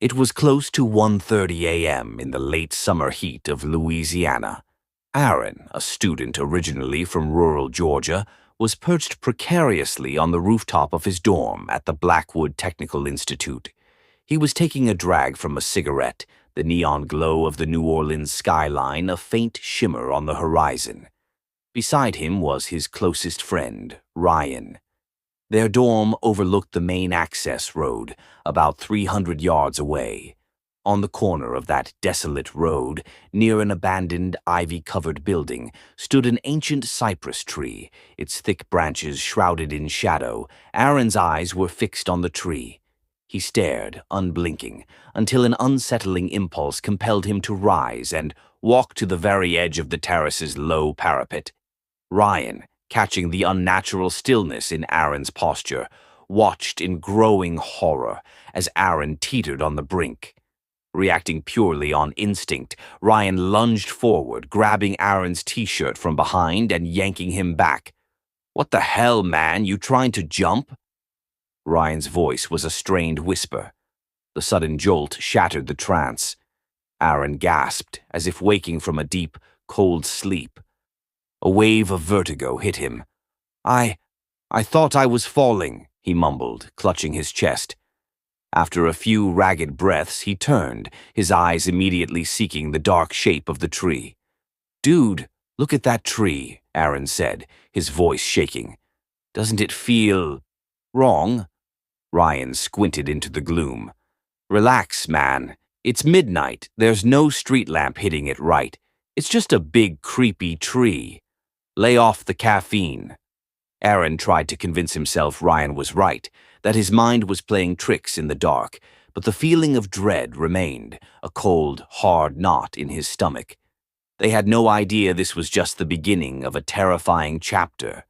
It was close to 1:30 a.m. in the late summer heat of Louisiana. Aaron, a student originally from rural Georgia, was perched precariously on the rooftop of his dorm at the Blackwood Technical Institute. He was taking a drag from a cigarette, the neon glow of the New Orleans skyline a faint shimmer on the horizon. Beside him was his closest friend, Ryan. Their dorm overlooked the main access road, about 300 yards away. On the corner of that desolate road, near an abandoned ivy-covered building, stood an ancient cypress tree, its thick branches shrouded in shadow. Aaron's eyes were fixed on the tree. He stared, unblinking, until an unsettling impulse compelled him to rise and walk to the very edge of the terrace's low parapet. Ryan, catching the unnatural stillness in Aaron's posture, watched in growing horror as Aaron teetered on the brink. Reacting purely on instinct, Ryan lunged forward, grabbing Aaron's t-shirt from behind and yanking him back. "What the hell, man? You trying to jump?" Ryan's voice was a strained whisper. The sudden jolt shattered the trance. Aaron gasped, as if waking from a deep, cold sleep. A wave of vertigo hit him. I thought I was falling," he mumbled, clutching his chest. After a few ragged breaths, he turned, his eyes immediately seeking the dark shape of the tree. "Dude, look at that tree," Aaron said, his voice shaking. "Doesn't it feel wrong?" Ryan squinted into the gloom. "Relax, man. It's midnight. There's no street lamp hitting it right. It's just a big, creepy tree. Lay off the caffeine." Aaron tried to convince himself Ryan was right, that his mind was playing tricks in the dark, but the feeling of dread remained, a cold, hard knot in his stomach. They had no idea this was just the beginning of a terrifying chapter.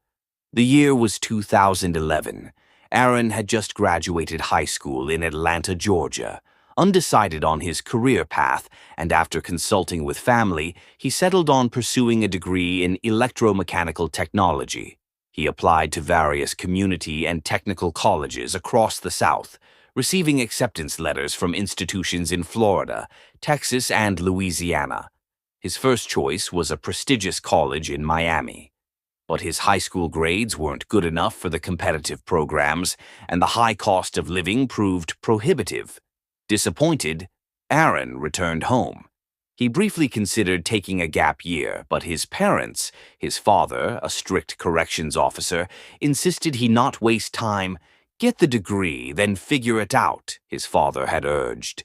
The year was 2011. Aaron had just graduated high school in Atlanta, Georgia. Undecided on his career path, and after consulting with family, he settled on pursuing a degree in electromechanical technology. He applied to various community and technical colleges across the South, receiving acceptance letters from institutions in Florida, Texas, and Louisiana. His first choice was a prestigious college in Miami. But his high school grades weren't good enough for the competitive programs, and the high cost of living proved prohibitive. Disappointed, Aaron returned home. He briefly considered taking a gap year, but his parents, his father, a strict corrections officer, insisted he not waste time. "Get the degree, then figure it out," his father had urged.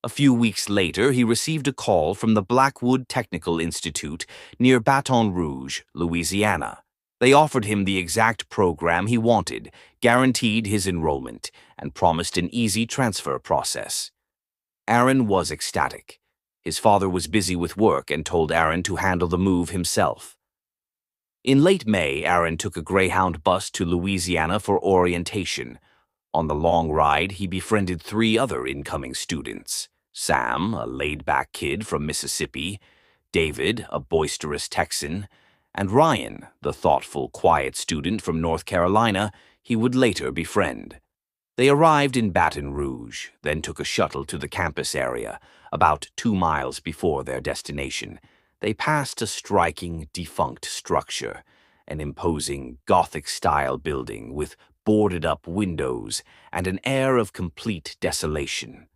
A few weeks later, he received a call from the Blackwood Technical Institute near Baton Rouge, Louisiana. They offered him the exact program he wanted, guaranteed his enrollment, and promised an easy transfer process. Aaron was ecstatic. His father was busy with work and told Aaron to handle the move himself. In late May, Aaron took a Greyhound bus to Louisiana for orientation. On the long ride, he befriended 3 other incoming students: Sam, a laid-back kid from Mississippi; David, a boisterous Texan; and Ryan, the thoughtful, quiet student from North Carolina he would later befriend. They arrived in Baton Rouge, then took a shuttle to the campus area, about 2 miles before their destination. They passed a striking, defunct structure, an imposing Gothic-style building with boarded-up windows and an air of complete desolation.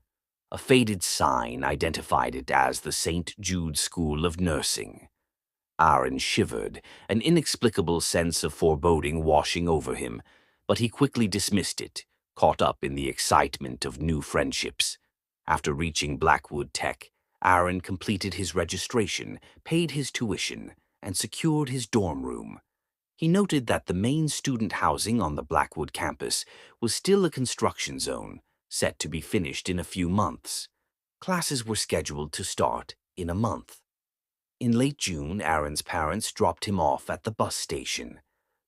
A faded sign identified it as the St. Jude School of Nursing. Aaron shivered, an inexplicable sense of foreboding washing over him, but he quickly dismissed it, caught up in the excitement of new friendships. After reaching Blackwood Tech, Aaron completed his registration, paid his tuition, and secured his dorm room. He noted that the main student housing on the Blackwood campus was still a construction zone, set to be finished in a few months. Classes were scheduled to start in a month. In late June, Aaron's parents dropped him off at the bus station.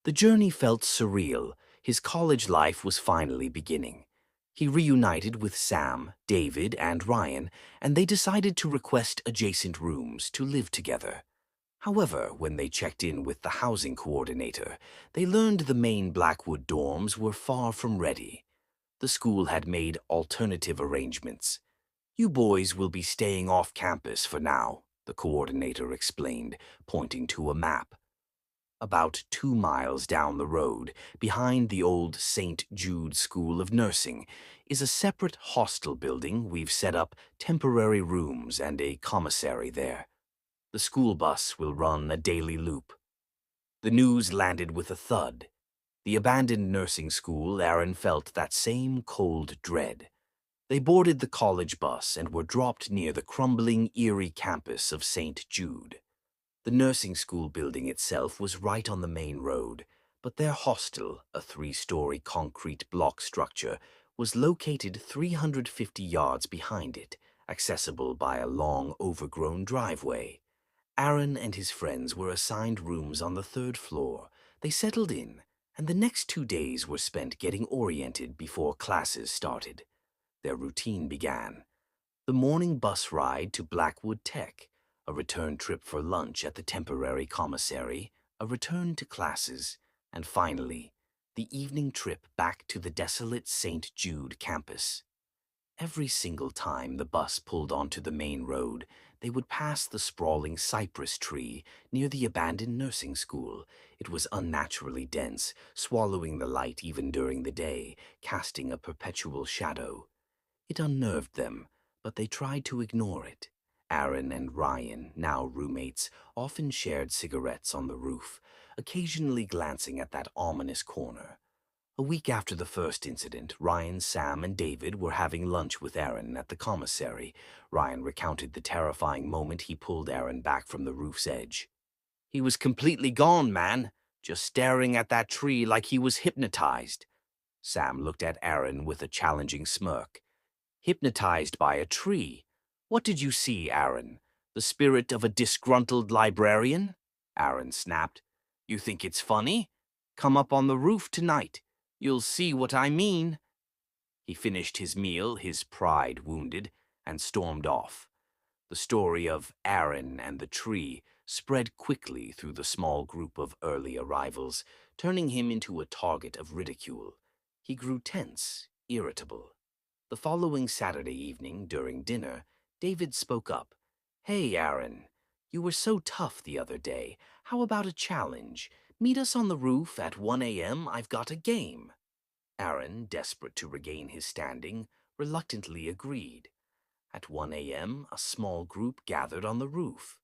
The journey felt surreal. His college life was finally beginning. He reunited with Sam, David, and Ryan, and they decided to request adjacent rooms to live together. However, when they checked in with the housing coordinator, they learned the main Blackwood dorms were far from ready. The school had made alternative arrangements. You boys will be staying off campus for now, the coordinator explained, pointing to a map. About 2 miles down the road, behind the old St. Jude School of Nursing, is a separate hostel building. We've set up temporary rooms and a commissary there. The school bus will run a daily loop. The news landed with a thud. The abandoned nursing school, Aaron felt that same cold dread. They boarded the college bus and were dropped near the crumbling, eerie campus of St. Jude. The nursing school building itself was right on the main road, but their hostel, a 3-story concrete block structure, was located 350 yards behind it, accessible by a long, overgrown driveway. Aaron and his friends were assigned rooms on the 3rd floor. They settled in, and the next 2 days were spent getting oriented before classes started. Their routine began. The morning bus ride to Blackwood Tech, a return trip for lunch at the temporary commissary, a return to classes, and finally, the evening trip back to the desolate St. Jude campus. Every single time the bus pulled onto the main road, they would pass the sprawling cypress tree near the abandoned nursing school. It was unnaturally dense, swallowing the light even during the day, casting a perpetual shadow. It unnerved them, but they tried to ignore it. Aaron and Ryan, now roommates, often shared cigarettes on the roof, occasionally glancing at that ominous corner. A week after the first incident, Ryan, Sam, and David were having lunch with Aaron at the commissary. Ryan recounted the terrifying moment he pulled Aaron back from the roof's edge. "He was completely gone, man, just staring at that tree like he was hypnotized." Sam looked at Aaron with a challenging smirk. "Hypnotized by a tree? What did you see, Aaron? The spirit of a disgruntled librarian?" Aaron snapped. "You think it's funny? Come up on the roof tonight. You'll see what I mean." He finished his meal, his pride wounded, and stormed off. The story of Aaron and the tree spread quickly through the small group of early arrivals, turning him into a target of ridicule. He grew tense, irritable. The following Saturday evening, during dinner, David spoke up. "Hey, Aaron, you were so tough the other day. How about a challenge? Meet us on the roof at 1 a.m. I've got a game." Aaron, desperate to regain his standing, reluctantly agreed. At 1 a.m., a small group gathered on the roof.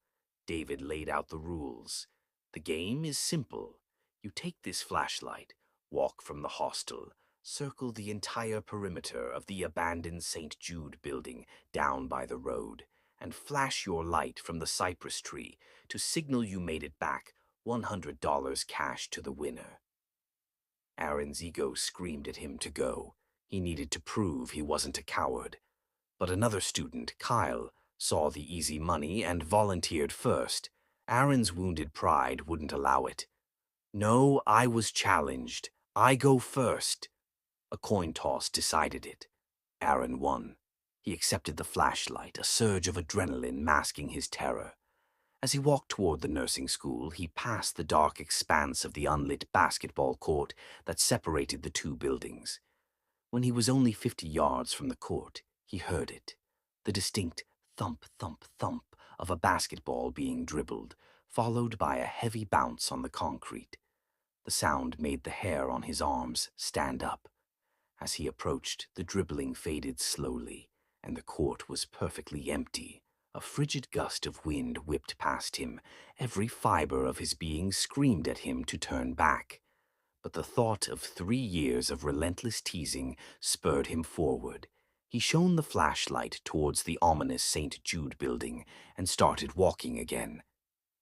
David laid out the rules. "The game is simple. You take this flashlight, walk from the hostel, circle the entire perimeter of the abandoned St. Jude building down by the road, and flash your light from the cypress tree to signal you made it back, $100 cash to the winner." Aaron's ego screamed at him to go. He needed to prove he wasn't a coward. But another student, Kyle, saw the easy money and volunteered first. Aaron's wounded pride wouldn't allow it. "No, I was challenged. I go first." A coin toss decided it. Aaron won. He accepted the flashlight, a surge of adrenaline masking his terror. As he walked toward the nursing school, he passed the dark expanse of the unlit basketball court that separated the two buildings. When he was only 50 yards from the court, he heard it, the distinct thump, thump, thump of a basketball being dribbled, followed by a heavy bounce on the concrete. The sound made the hair on his arms stand up. As he approached, the dribbling faded slowly, and the court was perfectly empty. A frigid gust of wind whipped past him. Every fiber of his being screamed at him to turn back. But the thought of 3 years of relentless teasing spurred him forward. He shone the flashlight towards the ominous St. Jude building and started walking again.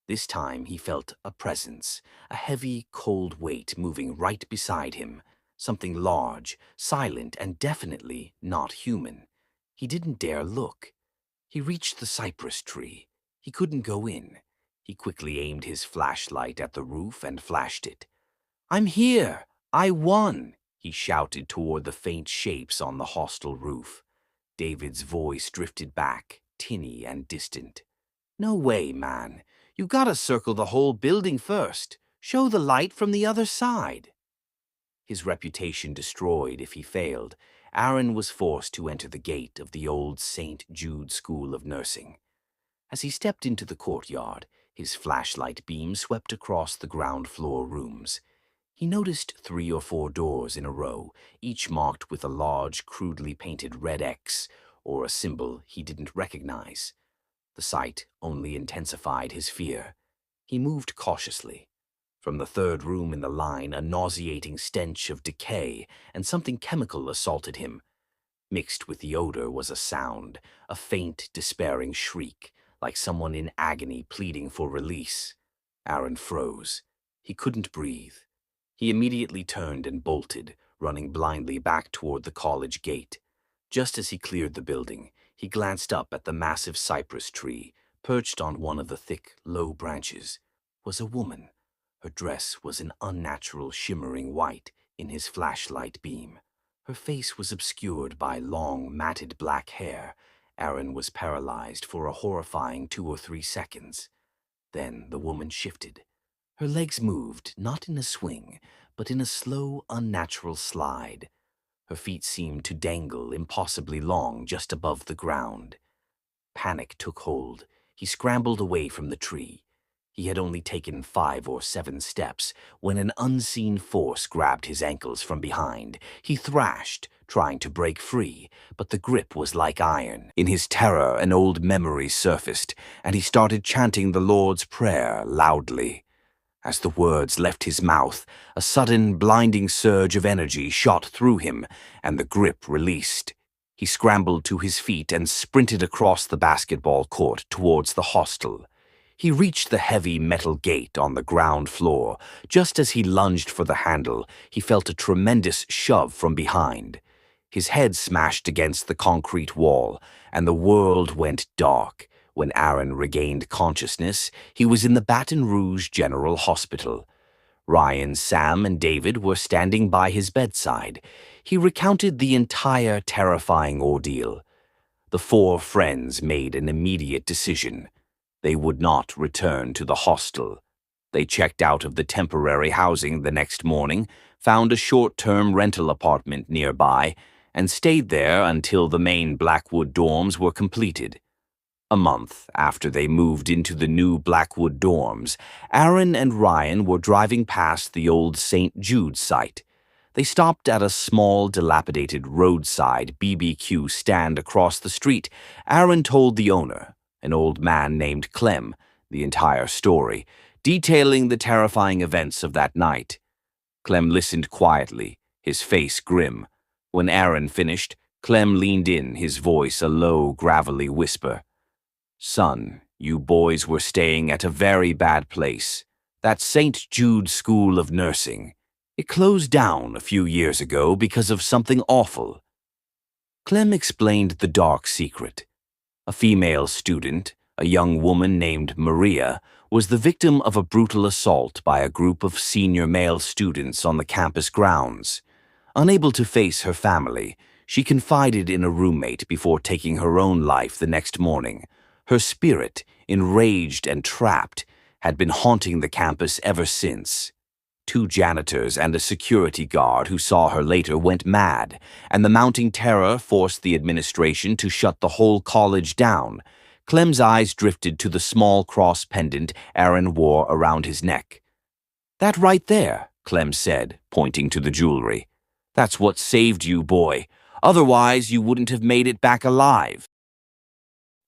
This time he felt a presence, a heavy, cold weight moving right beside him. Something large, silent, and definitely not human. He didn't dare look. He reached the cypress tree. He couldn't go in. He quickly aimed his flashlight at the roof and flashed it. "I'm here! I won!" he shouted toward the faint shapes on the hostel roof. David's voice drifted back, tinny and distant. "No way, man. You gotta circle the whole building first. Show the light from the other side." His reputation destroyed if he failed, Aaron was forced to enter the gate of the old St. Jude School of Nursing. As he stepped into the courtyard, his flashlight beam swept across the ground floor rooms. He noticed 3 or 4 doors in a row, each marked with a large, crudely painted red X, or a symbol he didn't recognize. The sight only intensified his fear. He moved cautiously. From the 3rd room in the line, a nauseating stench of decay and something chemical assaulted him. Mixed with the odor was a sound, a faint, despairing shriek, like someone in agony pleading for release. Aaron froze. He couldn't breathe. He immediately turned and bolted, running blindly back toward the college gate. Just as he cleared the building, he glanced up at the massive cypress tree. Perched on one of the thick, low branches was a woman. Her dress was an unnatural shimmering white in his flashlight beam. Her face was obscured by long, matted black hair. Aaron was paralyzed for a horrifying 2 or 3 seconds. Then the woman shifted. Her legs moved, not in a swing, but in a slow, unnatural slide. Her feet seemed to dangle impossibly long just above the ground. Panic took hold. He scrambled away from the tree. He had only taken 5 or 7 steps when an unseen force grabbed his ankles from behind. He thrashed, trying to break free, but the grip was like iron. In his terror, an old memory surfaced, and he started chanting the Lord's Prayer loudly. As the words left his mouth, a sudden, blinding surge of energy shot through him, and the grip released. He scrambled to his feet and sprinted across the basketball court towards the hostel. He reached the heavy metal gate on the ground floor. Just as he lunged for the handle, he felt a tremendous shove from behind. His head smashed against the concrete wall, and the world went dark. When Aaron regained consciousness, he was in the Baton Rouge General Hospital. Ryan, Sam, and David were standing by his bedside. He recounted the entire terrifying ordeal. The 4 friends made an immediate decision. They would not return to the hostel. They checked out of the temporary housing the next morning, found a short-term rental apartment nearby, and stayed there until the main Blackwood dorms were completed. A month after they moved into the new Blackwood dorms, Aaron and Ryan were driving past the old St. Jude site. They stopped at a small, dilapidated roadside BBQ stand across the street. Aaron told the owner, an old man named Clem, the entire story, detailing the terrifying events of that night. Clem listened quietly, his face grim. When Aaron finished, Clem leaned in, his voice a low, gravelly whisper. "Son, you boys were staying at a very bad place. That St. Jude School of Nursing. It closed down a few years ago because of something awful." Clem explained the dark secret. A female student, a young woman named Maria, was the victim of a brutal assault by a group of senior male students on the campus grounds. Unable to face her family, she confided in a roommate before taking her own life the next morning. Her spirit, enraged and trapped, had been haunting the campus ever since. 2 janitors and a security guard who saw her later went mad, and the mounting terror forced the administration to shut the whole college down. Clem's eyes drifted to the small cross pendant Aaron wore around his neck. "That right there," Clem said, pointing to the jewelry. "That's what saved you, boy. Otherwise, you wouldn't have made it back alive."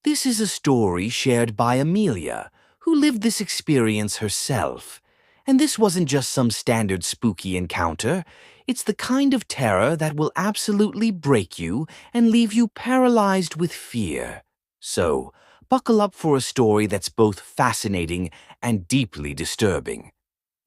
This is a story shared by Amelia, who lived this experience herself. And this wasn't just some standard spooky encounter. It's the kind of terror that will absolutely break you and leave you paralyzed with fear. So, buckle up for a story that's both fascinating and deeply disturbing.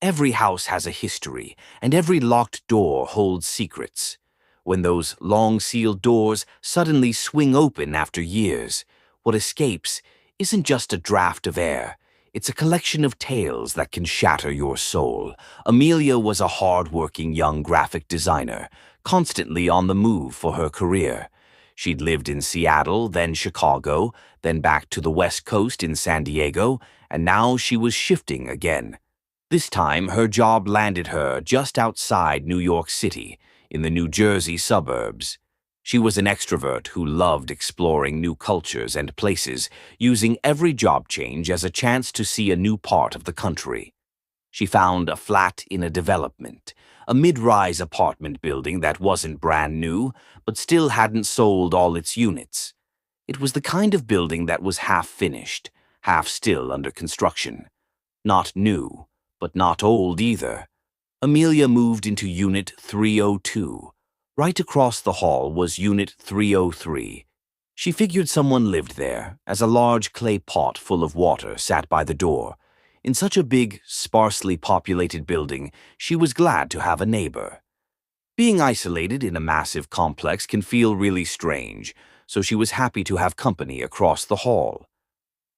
Every house has a history, and every locked door holds secrets. When those long-sealed doors suddenly swing open after years, what escapes isn't just a draft of air. It's a collection of tales that can shatter your soul. Amelia was a hard-working young graphic designer, constantly on the move for her career. She'd lived in Seattle, then Chicago, then back to the West Coast in San Diego, and now she was shifting again. This time, her job landed her just outside New York City, in the New Jersey suburbs. She was an extrovert who loved exploring new cultures and places, using every job change as a chance to see a new part of the country. She found a flat in a development, a mid-rise apartment building that wasn't brand new, but still hadn't sold all its units. It was the kind of building that was half finished, half still under construction. Not new, but not old either. Amelia moved into Unit 302. Right across the hall was Unit 303. She figured someone lived there, as a large clay pot full of water sat by the door. In such a big, sparsely populated building, she was glad to have a neighbor. Being isolated in a massive complex can feel really strange, so she was happy to have company across the hall.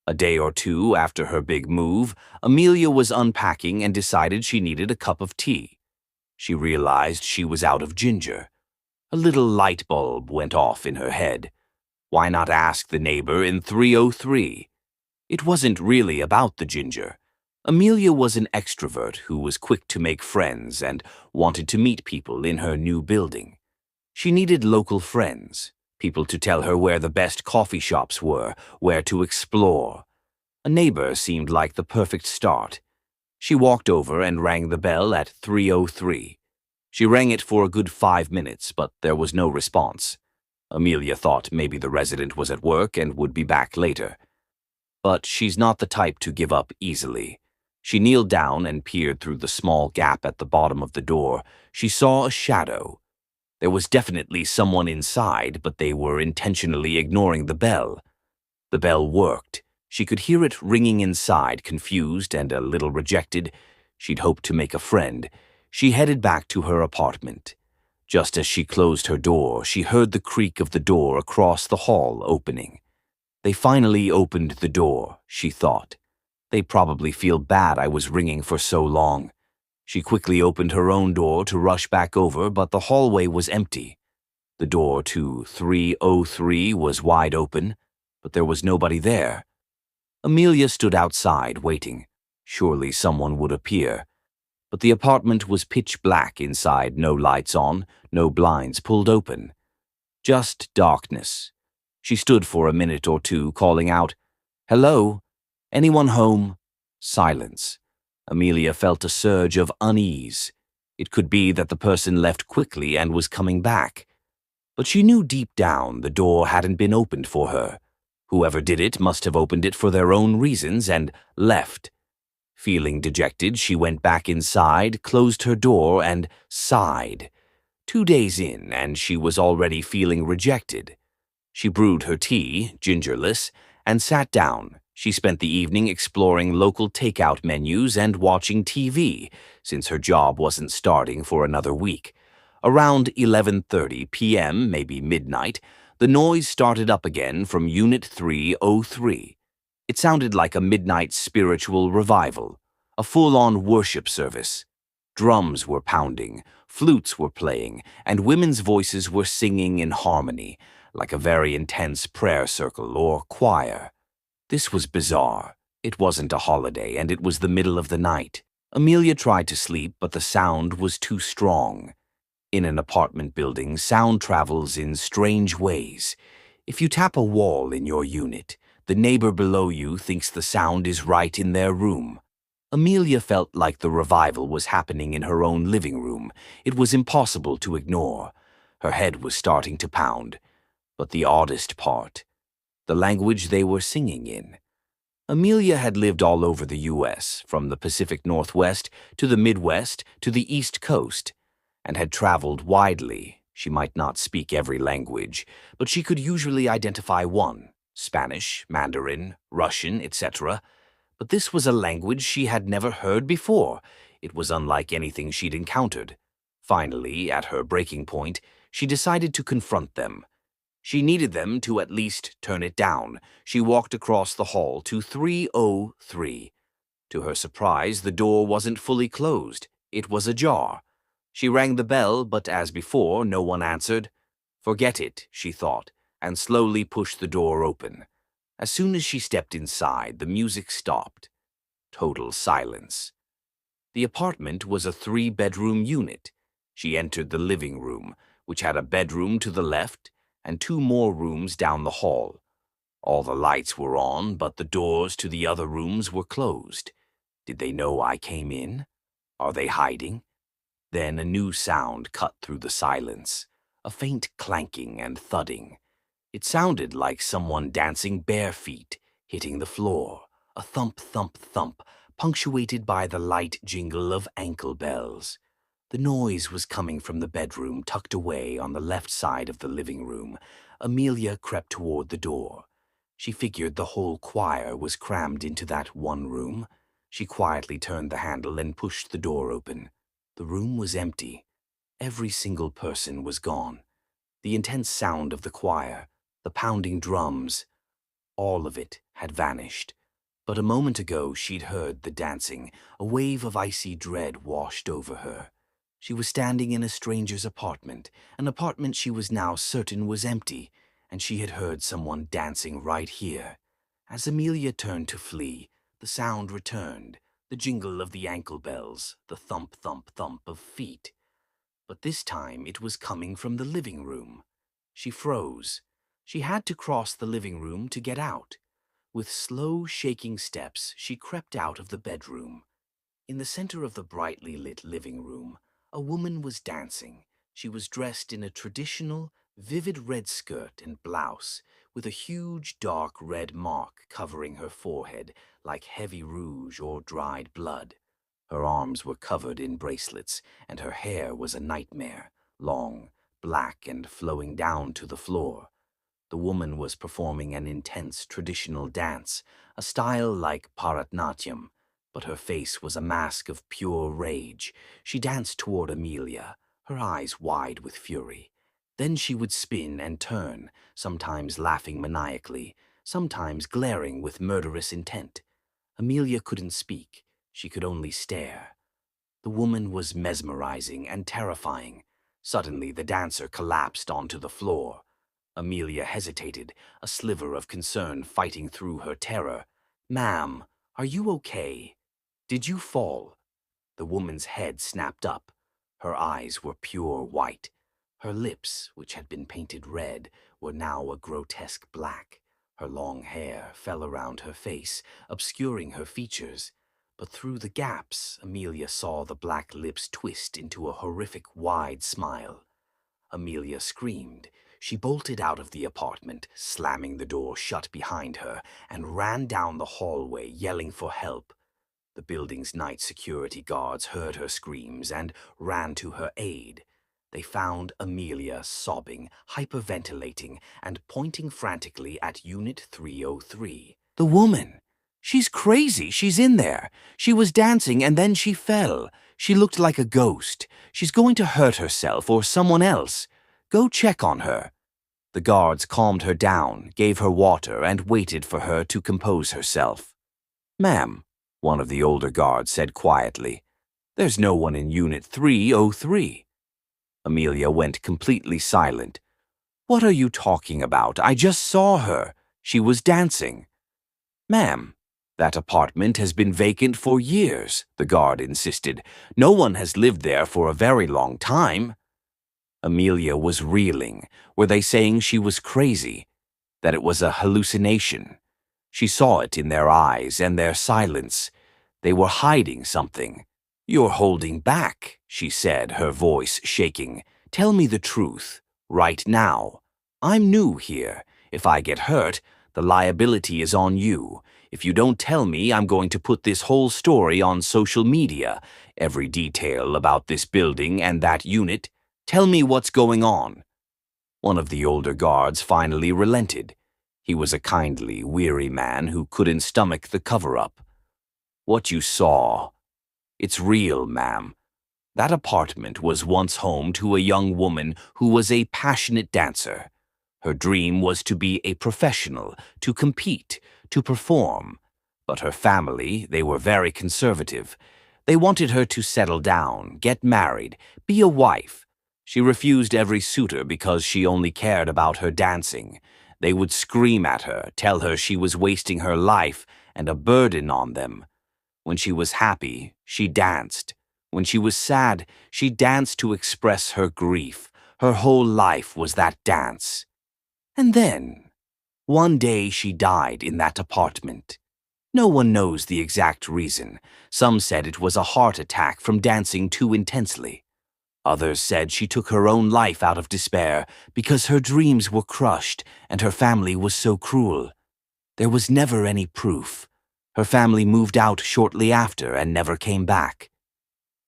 A day or two after her big move, Amelia was unpacking and decided she needed a cup of tea. She realized she was out of ginger. A little light bulb went off in her head. Why not ask the neighbor in 303? It wasn't really about the ginger. Amelia was an extrovert who was quick to make friends and wanted to meet people in her new building. She needed local friends, people to tell her where the best coffee shops were, where to explore. A neighbor seemed like the perfect start. She walked over and rang the bell at 303. She rang it for a good 5 minutes, but there was no response. Amelia thought maybe the resident was at work and would be back later. But she's not the type to give up easily. She kneeled down and peered through the small gap at the bottom of the door. She saw a shadow. There was definitely someone inside, but they were intentionally ignoring the bell. The bell worked. She could hear it ringing inside, confused and a little rejected. She'd hoped to make a friend. She headed back to her apartment. Just as she closed her door, she heard the creak of the door across the hall opening. They finally opened the door, she thought. They probably feel bad I was ringing for so long. She quickly opened her own door to rush back over, but the hallway was empty. The door to 303 was wide open, but there was nobody there. Amelia stood outside, waiting. Surely someone would appear. But the apartment was pitch black inside, no lights on, no blinds pulled open. Just darkness. She stood for a minute or two, calling out, "Hello? Anyone home?" Silence. Amelia felt a surge of unease. It could be that the person left quickly and was coming back. But she knew deep down the door hadn't been opened for her. Whoever did it must have opened it for their own reasons and left. Feeling dejected, she went back inside, closed her door, and sighed. 2 days in, and she was already feeling rejected. She brewed her tea, gingerless, and sat down. She spent the evening exploring local takeout menus and watching TV, since her job wasn't starting for another week. Around 11:30 p.m., maybe midnight, the noise started up again from Unit 303. It sounded like a midnight spiritual revival, a full-on worship service. Drums were pounding, flutes were playing, and women's voices were singing in harmony, like a very intense prayer circle or choir. This was bizarre. It wasn't a holiday, and it was the middle of the night. Amelia tried to sleep, but the sound was too strong. In an apartment building, sound travels in strange ways. If you tap a wall in your unit, the neighbor below you thinks the sound is right in their room. Amelia felt like the revival was happening in her own living room. It was impossible to ignore. Her head was starting to pound. But the oddest part, the language they were singing in. Amelia had lived all over the U.S., from the Pacific Northwest to the Midwest to the East Coast, and had traveled widely. She might not speak every language, but she could usually identify one: Spanish, Mandarin, Russian, etc. But this was a language she had never heard before. It was unlike anything she'd encountered. Finally, at her breaking point, she decided to confront them. She needed them to at least turn it down. She walked across the hall to 303. To her surprise, the door wasn't fully closed. It was ajar. She rang the bell, but as before, no one answered. Forget it, she thought, and slowly pushed the door open. As soon as she stepped inside, the music stopped. Total silence. The apartment was a 3-bedroom unit. She entered the living room, which had a bedroom to the left and 2 more rooms down the hall. All the lights were on, but the doors to the other rooms were closed. Did they know I came in? Are they hiding? Then a new sound cut through the silence, a faint clanking and thudding. It sounded like someone dancing bare feet, hitting the floor, a thump, thump, thump, punctuated by the light jingle of ankle bells. The noise was coming from the bedroom tucked away on the left side of the living room. Amelia crept toward the door. She figured the whole choir was crammed into that one room. She quietly turned the handle and pushed the door open. The room was empty. Every single person was gone. The intense sound of the choir, the pounding drums, all of it had vanished. But a moment ago she'd heard the dancing. A wave of icy dread washed over her. She was standing in a stranger's apartment, an apartment she was now certain was empty, and she had heard someone dancing right here. As Amelia turned to flee, the sound returned, the jingle of the ankle bells, the thump, thump, thump of feet. But this time it was coming from the living room. She froze. She had to cross the living room to get out. With slow, shaking steps, she crept out of the bedroom. In the center of the brightly lit living room, a woman was dancing. She was dressed in a traditional, vivid red skirt and blouse, with a huge, dark red mark covering her forehead like heavy rouge or dried blood. Her arms were covered in bracelets, and her hair was a nightmare, long, black, and flowing down to the floor. The woman was performing an intense traditional dance, a style like Bharatnatyam, but her face was a mask of pure rage. She danced toward Amelia, her eyes wide with fury. Then she would spin and turn, sometimes laughing maniacally, sometimes glaring with murderous intent. Amelia couldn't speak. She could only stare. The woman was mesmerizing and terrifying. Suddenly, the dancer collapsed onto the floor. Amelia hesitated, a sliver of concern fighting through her terror. "Ma'am, are you okay? Did you fall?" The woman's head snapped up. Her eyes were pure white. Her lips, which had been painted red, were now a grotesque black. Her long hair fell around her face, obscuring her features. But through the gaps, Amelia saw the black lips twist into a horrific wide smile. Amelia screamed. She bolted out of the apartment, slamming the door shut behind her, and ran down the hallway, yelling for help. The building's night security guards heard her screams and ran to her aid. They found Amelia sobbing, hyperventilating, and pointing frantically at Unit 303. "The woman! She's crazy! She's in there! She was dancing and then she fell. She looked like a ghost. She's going to hurt herself or someone else. Go check on her." The guards calmed her down, gave her water, and waited for her to compose herself. "Ma'am," one of the older guards said quietly, "there's no one in Unit 303. Amelia went completely silent. "What are you talking about? I just saw her. She was dancing." "Ma'am, that apartment has been vacant for years," the guard insisted. "No one has lived there for a very long time." Amelia was reeling. Were they saying she was crazy? That it was a hallucination? She saw it in their eyes and their silence. They were hiding something. "You're holding back," she said, her voice shaking. "Tell me the truth, right now. I'm new here. If I get hurt, the liability is on you. If you don't tell me, I'm going to put this whole story on social media. Every detail about this building and that unit. Tell me what's going on." One of the older guards finally relented. He was a kindly, weary man who couldn't stomach the cover-up. "What you saw, it's real, ma'am. That apartment was once home to a young woman who was a passionate dancer. Her dream was to be a professional, to compete, to perform. But her family, they were very conservative. They wanted her to settle down, get married, be a wife. She refused every suitor because she only cared about her dancing. They would scream at her, tell her she was wasting her life and a burden on them. When she was happy, she danced. When she was sad, she danced to express her grief. Her whole life was that dance. And then, one day she died in that apartment. No one knows the exact reason. Some said it was a heart attack from dancing too intensely. Others said she took her own life out of despair because her dreams were crushed and her family was so cruel. There was never any proof. Her family moved out shortly after and never came back.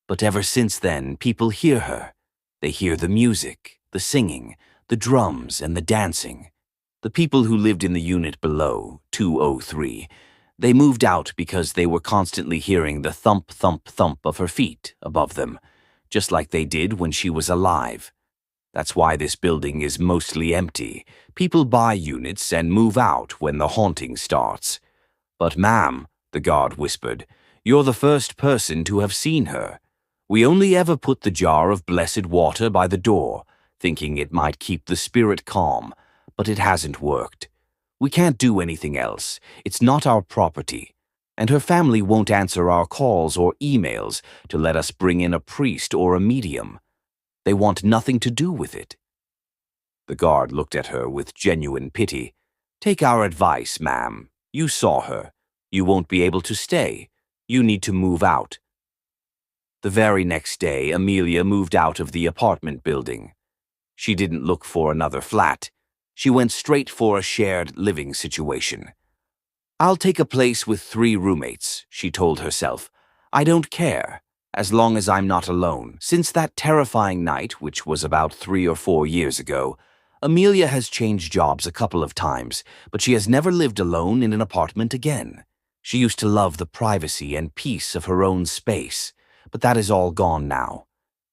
But ever since then, people hear her. They hear the music, the singing, the drums, and the dancing. The people who lived in the unit below, 203, they moved out because they were constantly hearing the thump, thump, thump of her feet above them, just like they did when she was alive. That's why this building is mostly empty. People buy units and move out when the haunting starts. But ma'am, the guard whispered, you're the first person to have seen her. We only ever put the jar of blessed water by the door, thinking it might keep the spirit calm, but it hasn't worked. We can't do anything else. It's not our property. And her family won't answer our calls or emails to let us bring in a priest or a medium. They want nothing to do with it. The guard looked at her with genuine pity. Take our advice, ma'am. You saw her. You won't be able to stay. You need to move out. The very next day, Amelia moved out of the apartment building. She didn't look for another flat. She went straight for a shared living situation. I'll take a place with 3 roommates, she told herself. I don't care, as long as I'm not alone. Since that terrifying night, which was about 3 or 4 years ago, Amelia has changed jobs a couple of times, but she has never lived alone in an apartment again. She used to love the privacy and peace of her own space, but that is all gone now.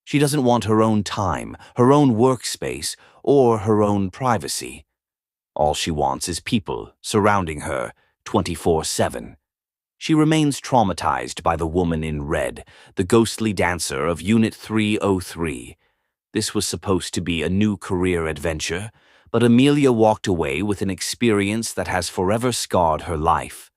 She doesn't want her own time, her own workspace, or her own privacy. All she wants is people surrounding her 24/7. She remains traumatized by the woman in red, the ghostly dancer of Unit 303. This was supposed to be a new career adventure, but Amelia walked away with an experience that has forever scarred her life.